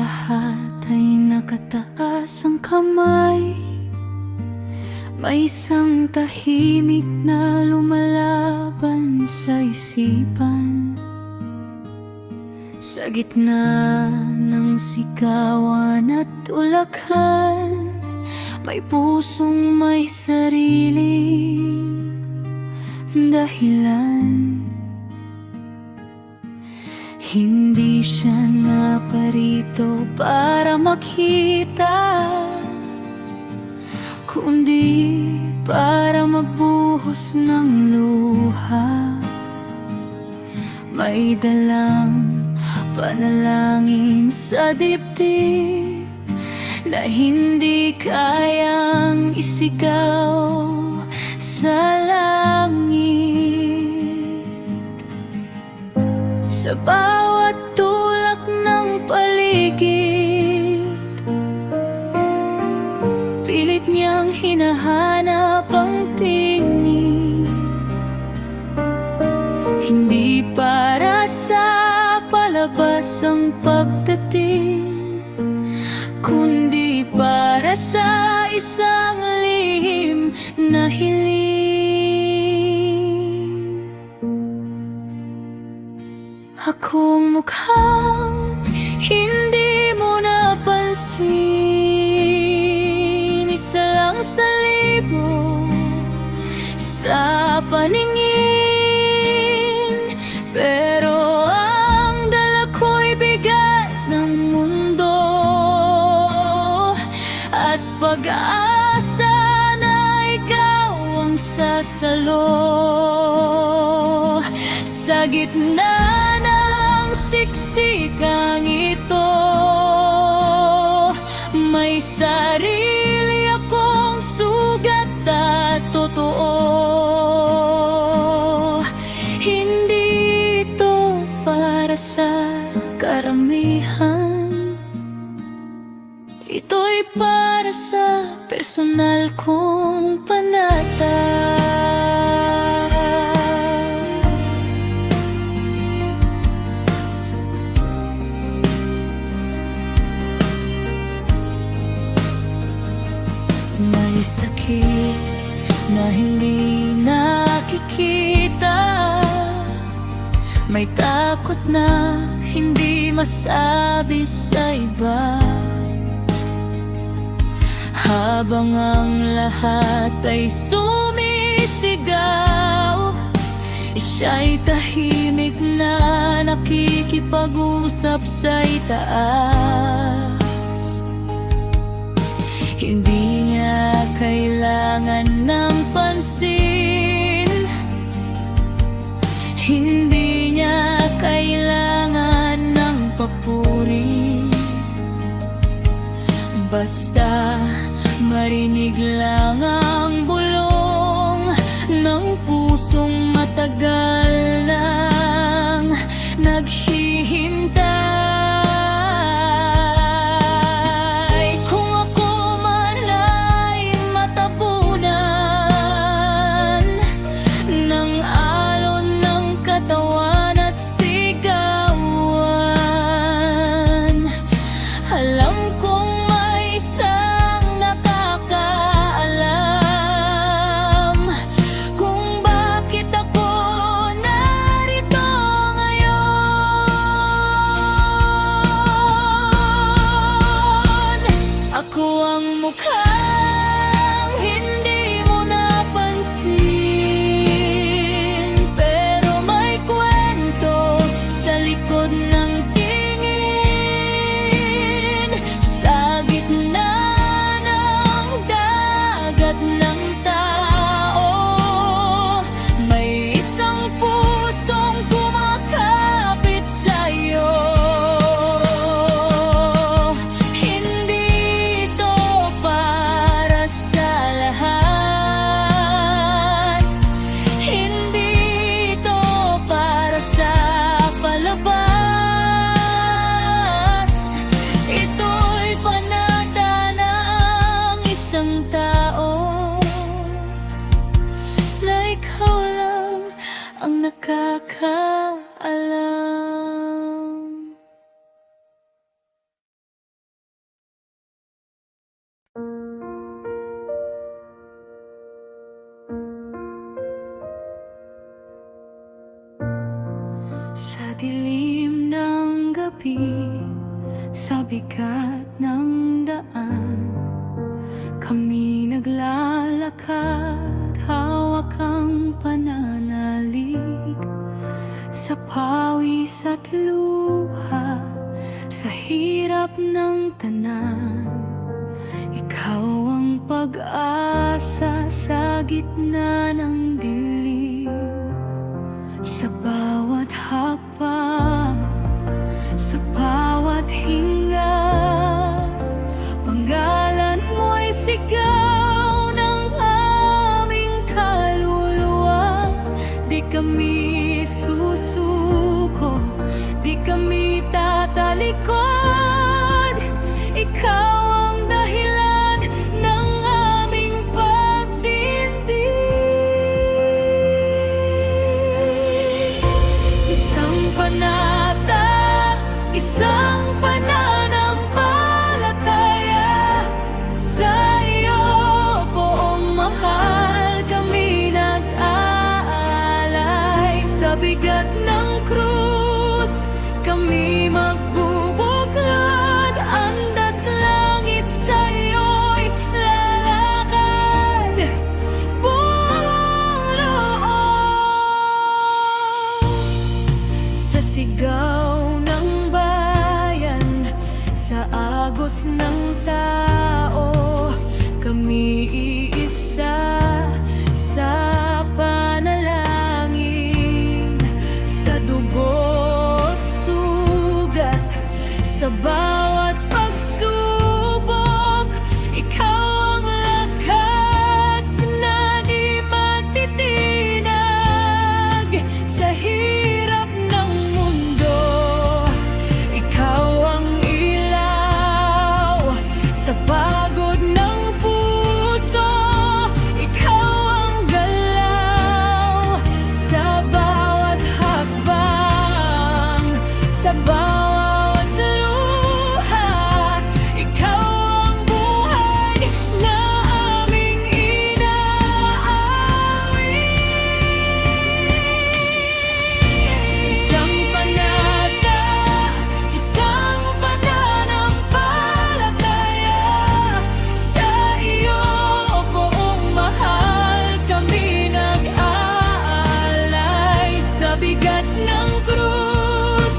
lahat ay nakataas ang kamay. May isang tahimik na lumalaban sa isipan. Sa gitna ng sigawan at ulakan, may pusong may sariling dahilan. Hindi siya naparito para makita, kundi para magbuhos ng luha. May dalang panalangin sa dibdib na hindi kayang isigaw sa langit. Sa bawat tulak ng paligid, pilit niyang hinahanap ang tinig. Hindi para sa palabas ang pagdating, kundi para sa isang lihim na hiling. Akong mukhang hindi mo napansin, isa lang sa libo sa paningin. Pero ang dala ko'y bigat ng mundo at pag-asa na ikaw ang sasalo. Sa gitna ng siksikang ito, may sarili akong sugat at totoo. Hindi ito para sa karamihan, ito'y para sa personal kong panatag. May sakit na hindi nakikita, may takot na hindi masabi sa iba. Habang ang lahat ay sumisigaw, siya'y tahimik na nakikipag-usap sa itaas. Hindi niya kailangan ng pansin, hindi niya kailangan ng papuri. Basta marinig lang ang bulong ng pusong matagal nang naghihintay. Kung ako man ay matabunan ng alon ng katawan at sigawan, alam kong may isang nakakaalam kung bakit ako narito ngayon. Ako ang mukhang hindi mo napansin, pero may kwento sa likod ng tingin. Sa gitna ng dagat ng tao, may isang pusong kumakapit sa'yo. Hindi ito para sa lahat, hindi ito para sa palabas. Ito'y panata ng isang tao na ikaw lang ang nakakaalam. Sa dilim ng gabi, sa bigat ng daan, kami naglalakad, hawak ang pananalig. Sa pawis at luha, sa hirap ng tanan, ikaw ang pag-asa sa gitna ng dilim. Sa bawat hakbang, sa bawat hinga, panggalan mo'y sigaw ng aming kaluluwa. Di kami susuko, di kami tatalikod. Ikaw ang dahilan ng aming pagtindig. Isang panata, isang pananampalataya, sa iyo buong mahal kami nag-aalay. Sa bigat ng krus kami magbubuklod, andas langit sa'yo'y lalakad buong loob. Sa sigaw ng bayan, sa agos ng tao, kami iisa sa panalangin. Sa dugo't sugat, sa bawat pagsubok, ikaw ang lakas na di magtitinag. Sa hirap ng mundo, ikaw ang ilaw. Sa pagod ng puso, ikaw ang galaw. Sa bawat hakbang, sa bawat luha, ikaw ang buhay na aming inaawit. Isang panata, isang pananampalataya, sa iyo buong mahal kami nag-aalay. Sa bigat ng krus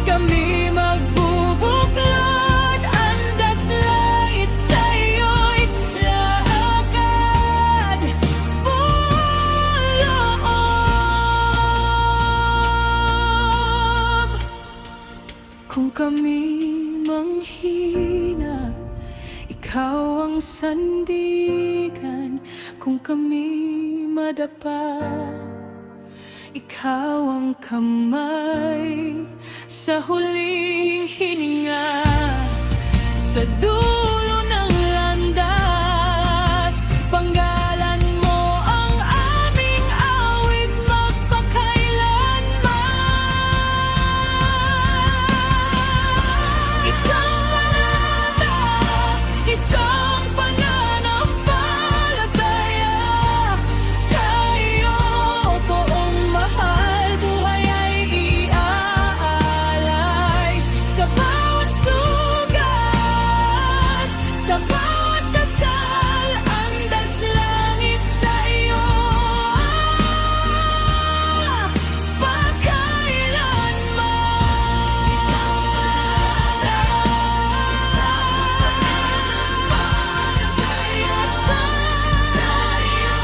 kami magbubuklod, andas langit sa'yo'y lakad buong loob. Kung kami manghina, ikaw ang sandigan. Kung kami madapa, ikaw ang kamay. Sa huling hininga, sa dulo ng landas, panggalan mo ang aming awit magpakailanman. Isang panata, isang pananampalataya, sa iyo buong mahal buhay ay iaalay. Sa bawat sugat, sa bawat dasal, andas langit sa'yo pagkailanman. Isang panata, isang pananampalataya, sa iyo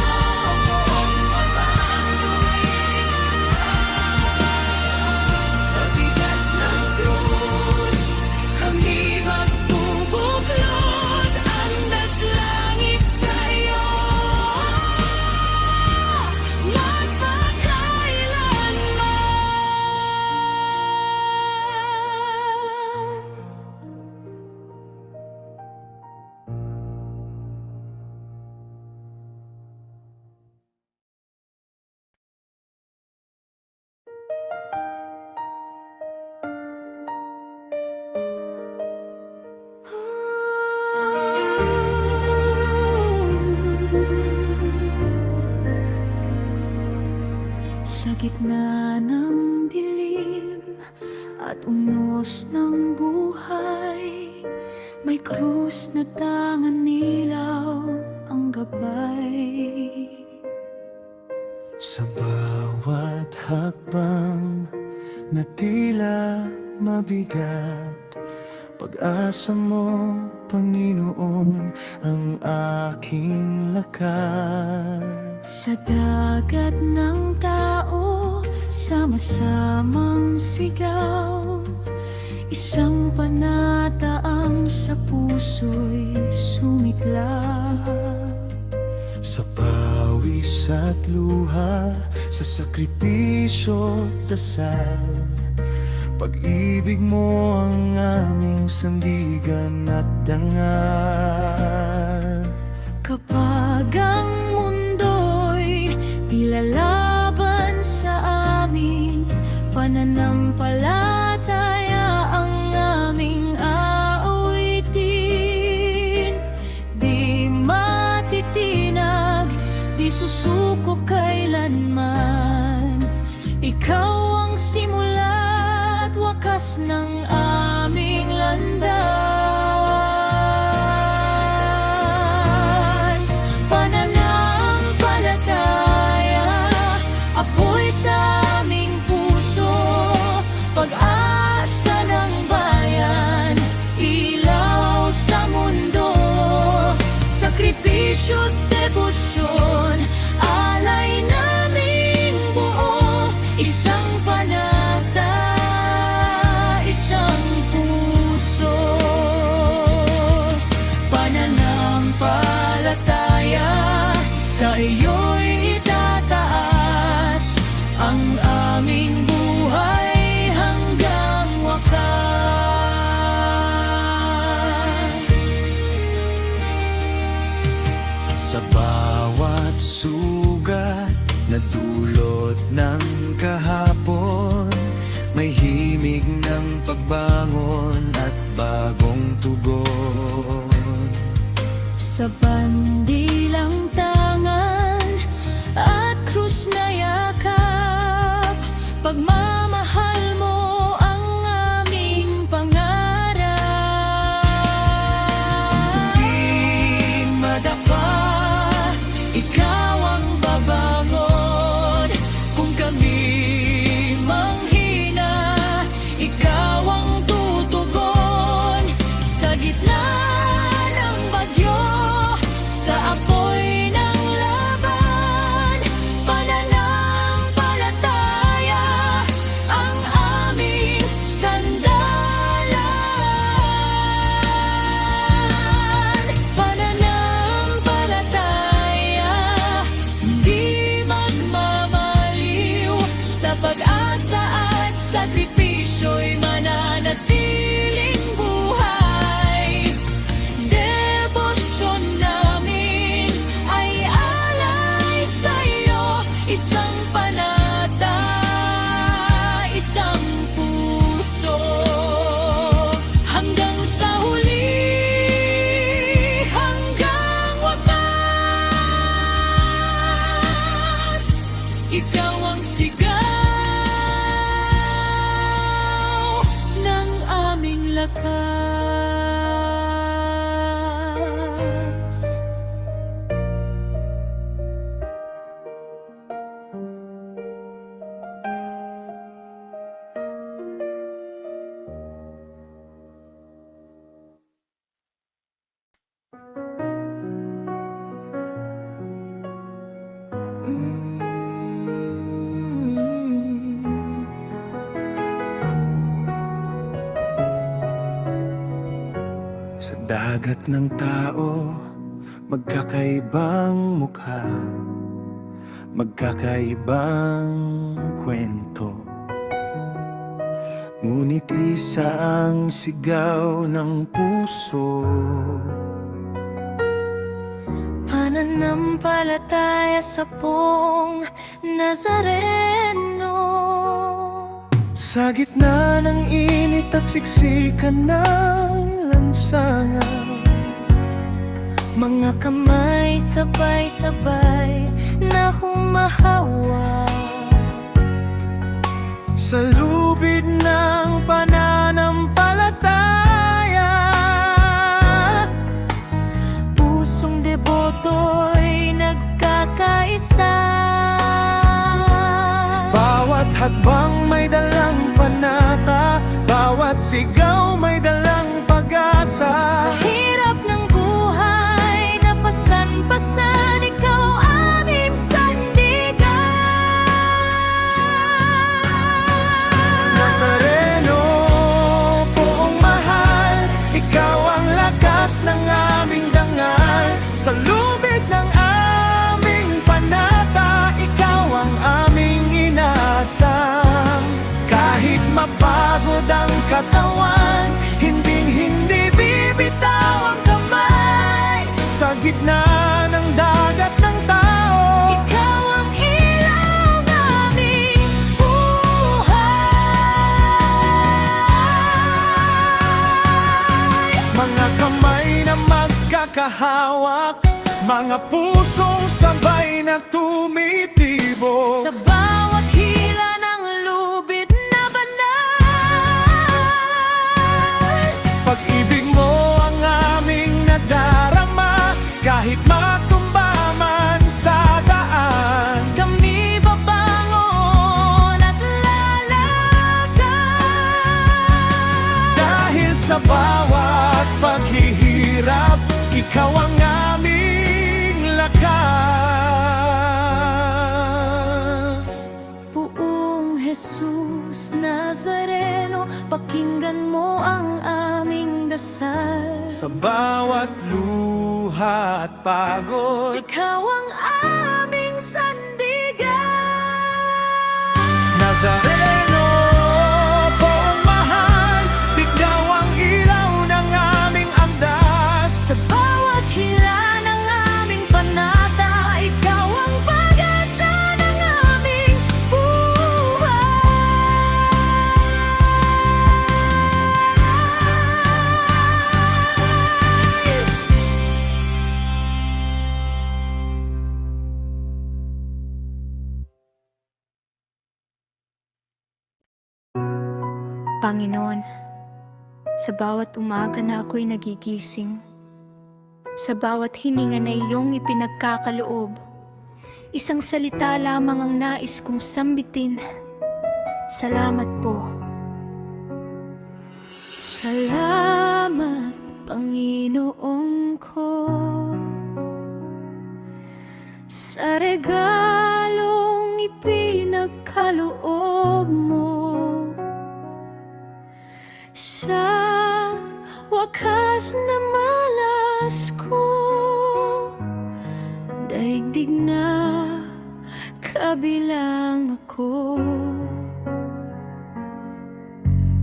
buong mahal buhay ay iaalay. Sa bigat ng krus kami magbubuklod, andas langit sa'yo magpakailanman. Sa gitna ng dilim, at unos ng buhay. May krus na tangan nilaw ang gabay. Sa bawat hakbang na tila mabigat, pag-asa mo, Panginoon, ang aking lakas. Sa dagat ng tao, sama-samang sigaw, isang panataang sa puso'y sumiklab. Sa pawis at luha, sa sakripisyo at dasal, pag-ibig mo ang aming sandigan at dangal. Kapag ang mundo'y tila laban sa amin, pananampalataya ang aming aawitin. Di matitinag, di susuko kailanman. Ikaw ang simula at wakas ng aming landas. Pananampalataya, apoy sa aming puso, pag-asa ng bayan, ilaw sa mundo. Sakripisyo't debosyon, alay naming buo, isang panata, isang puso. Pananampalataya, sa iyo'y itataas ang aming buhay hanggang wakas. Sa bawat sugat na dulot ng kahapon, may himig ng pagbangon at bagong tugon. Sa bandilang tangan at krus na yakap, pagmamahal mo ang aming pangarap. Hindi madapa, ikaw ang babangon. Kung kami manghina, ikaw ang tutugon. Sa gitna ng bagyo, sa apoy ng laban, pananampalataya ang aming sandalan. Pananampalataya, di magmamaliw, sa pag-asa at sakripisyo'y mananatiling buhay. Debosyon namin ay alay sa'yo, isang panata, isang puso. Hanggang sa huli, hanggang wakas, ikaw ang sigaw ng aming lakas. Sa dagat ng tao, magkakaibang mukha, magkakaibang kwento. Ngunit isa ang sigaw ng puso. Pananampalataya sa Pong Nazareno. Sa gitna ng init at siksikan ng lansangan, Mga kamay sabay-sabay na humahawa. sa lubid ng panahon, antas ng aming dangal, sa lubid ng aming panata, ikaw ang aming inaasam. Kahit mapagod ang katawan, hindi bibitaw ang kamay. Sa gitna ng dagat ng tao, Ikaw ang ilaw ng aming buhay. mga kamay na magkakahawak, mga pusong sabay na tumitibok. Sa bawat hila ng lubid na banal, Pag-ibig mo ang aming nadarama, kahit matumba man sa daan. kami babangon at lalakad. Dahil sa bawat paghihirap, ikaw ang aming lakas. Buong Jesus Nazareno, pakinggan mo ang aming dasal. Sa bawat luha at pagod, Ikaw ang aming sandigan. Nazareno, poong mahal, ikaw ang ilaw ng aming andas. Sa bawat hila ng aming panata, ikaw ang pag-asa ng aming buhay. Panginoon, sa bawat umaga na ako'y nagigising, sa bawat hininga na iyong ipinagkakaloob, isang salita lamang ang nais kong sambitin. Salamat po. Salamat, Panginoon ko, sa regalong ipinagkaloob mo. Sa wakas na malas ko, daigdig na kabilang ako.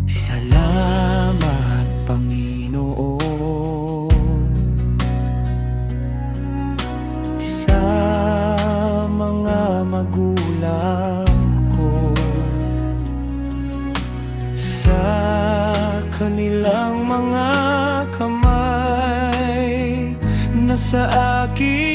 Salamat, Panginoon, sa mga magulang ko, sa kanilang mga kamay na sa akin